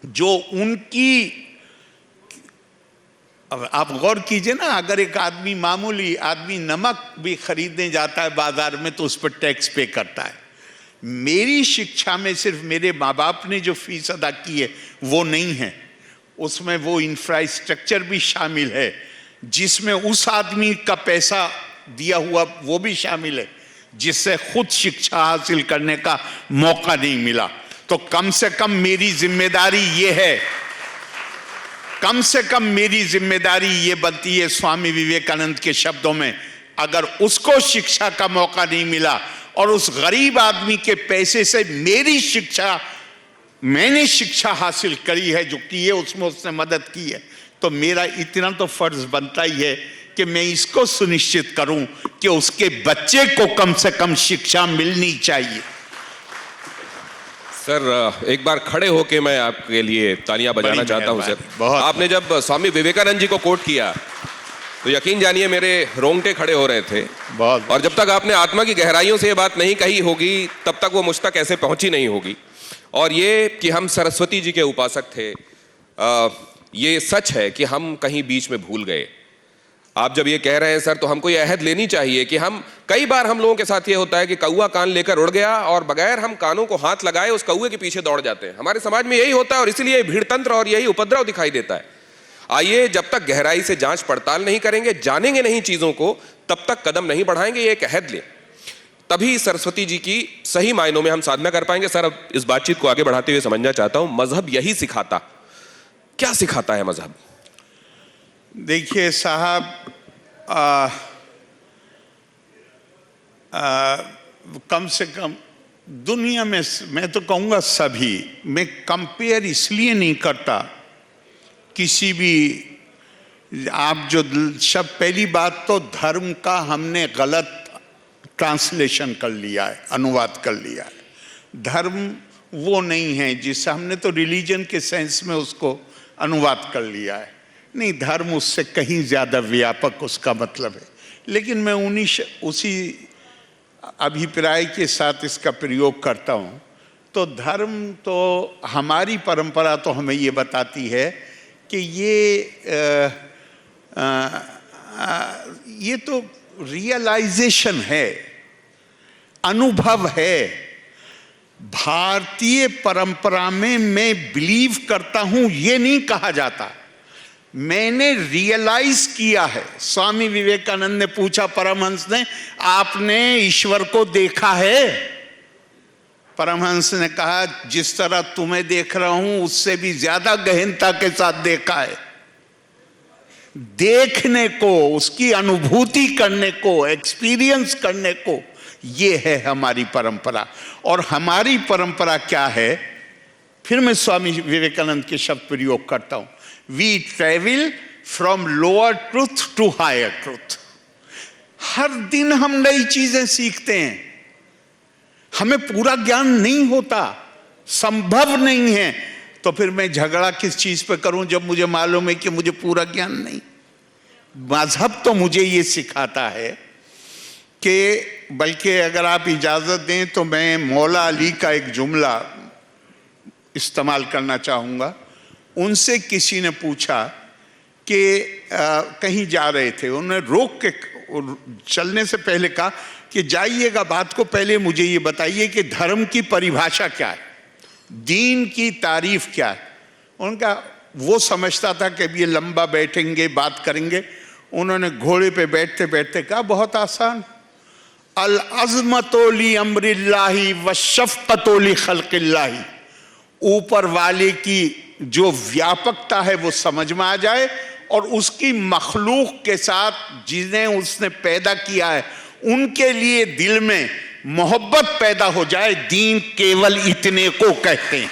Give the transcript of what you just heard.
जो उनकी, अब आप गौर कीजिए ना, अगर एक आदमी, मामूली आदमी नमक भी खरीदने जाता है बाजार में तो उस पर टैक्स पे करता है। मेरी शिक्षा में सिर्फ मेरे माँ बाप ने जो फीस अदा की है वो नहीं है, उसमें वो इंफ्रास्ट्रक्चर भी शामिल है जिसमें उस आदमी का पैसा दिया हुआ वो भी शामिल है जिससे खुद शिक्षा हासिल करने का मौका नहीं मिला। तो कम से कम मेरी जिम्मेदारी ये है, कम से कम मेरी जिम्मेदारी ये बनती है, स्वामी विवेकानंद के शब्दों में, अगर उसको शिक्षा का मौका नहीं मिला और उस गरीब आदमी के पैसे से मैंने शिक्षा हासिल करी है, जो की है उसमें उसने मदद की है, तो मेरा इतना तो फर्ज बनता ही है कि मैं इसको सुनिश्चित करूं कि उसके बच्चे को कम से कम शिक्षा मिलनी चाहिए। सर, एक बार खड़े होके मैं आपके लिए तालियां बजाना चाहता हूं। सर, आपने जब स्वामी विवेकानंद जी को कोट किया तो यकीन जानिए मेरे रोंगटे खड़े हो रहे थे। और जब तक आपने आत्मा की गहराइयों से ये बात नहीं कही होगी तब तक वो मुझ तक ऐसे पहुंची नहीं होगी। और ये कि हम सरस्वती जी के उपासक थे, ये सच है कि हम कहीं बीच में भूल गए। आप जब ये कह रहे हैं सर, तो हमको ये अहद लेनी चाहिए कि कई बार हम लोगों के साथ ये होता है कि कौवा कान लेकर उड़ गया और बगैर हम कानों को हाथ लगाए उस कौवे के पीछे दौड़ जाते हैं। हमारे समाज में यही होता है और इसीलिए भीड़ तंत्र और यही उपद्रव दिखाई देता है। आइए, जब तक गहराई से जांच पड़ताल नहीं करेंगे, जानेंगे नहीं चीजों को, तब तक कदम नहीं बढ़ाएंगे। ये एक अहद लें, तभी सरस्वती जी की सही मायनों में हम साधना कर पाएंगे। सर, अब इस बातचीत को आगे बढ़ाते हुए समझना चाहता हूं, मजहब यही सिखाता, क्या सिखाता है मजहब? देखिए साहब, कम से कम दुनिया में, मैं तो कहूँगा सभी, मैं कंपेयर इसलिए नहीं करता किसी भी, आप जो शब्द, पहली बात तो धर्म का हमने गलत ट्रांसलेशन कर लिया है, अनुवाद कर लिया है। धर्म वो नहीं है जिससे हमने तो रिलीजन के सेंस में उसको अनुवाद कर लिया है। नहीं, धर्म उससे कहीं ज़्यादा व्यापक उसका मतलब है। लेकिन मैं उसी अभिप्राय के साथ इसका प्रयोग करता हूँ। तो धर्म तो हमारी परंपरा तो हमें ये बताती है कि ये तो रियलाइजेशन है, अनुभव है। भारतीय परंपरा में मैं बिलीव करता हूं ये नहीं कहा जाता, मैंने रियलाइज किया है। स्वामी विवेकानंद ने पूछा परमहंस ने, आपने ईश्वर को देखा है? परमहंस ने कहा, जिस तरह तुम्हें देख रहा हूं उससे भी ज्यादा गहनता के साथ देखा है। देखने को, उसकी अनुभूति करने को, एक्सपीरियंस करने को, ये है हमारी परंपरा। और हमारी परंपरा क्या है? फिर मैं स्वामी विवेकानंद के शब्द प्रयोग करता हूं, we travel from lower truth to higher truth. हर दिन हम नई चीजें सीखते हैं। हमें पूरा ज्ञान नहीं होता, संभव नहीं है, तो फिर मैं झगड़ा किस चीज पे करूं जब मुझे मालूम है कि मुझे पूरा ज्ञान नहीं। मजहब तो मुझे ये सिखाता है कि, बल्कि अगर आप इजाजत दें तो मैं मौला अली का एक जुमला इस्तेमाल करना चाहूँगा। उनसे किसी ने पूछा कि कहीं जा रहे थे, उन्होंने रोक के चलने से पहले कहा कि जाइएगा, बात को पहले मुझे ये बताइए कि धर्म की परिभाषा क्या है, दीन की तारीफ क्या है। उनका, वो समझता था कि अब ये लंबा बैठेंगे, बात करेंगे। उन्होंने घोड़े पे बैठते बैठते कहा, बहुत आसान, अल अज़मतोली अम्रिल्लाही व शफ़क़तोली खल्क़िल्लाही। ऊपर वाले की जो व्यापकता है वो समझ में आ जाए और उसकी मखलूक के साथ जिन्हें उसने पैदा किया है उनके लिए दिल में मोहब्बत पैदा हो जाए। दीन केवल इतने को कहते हैं।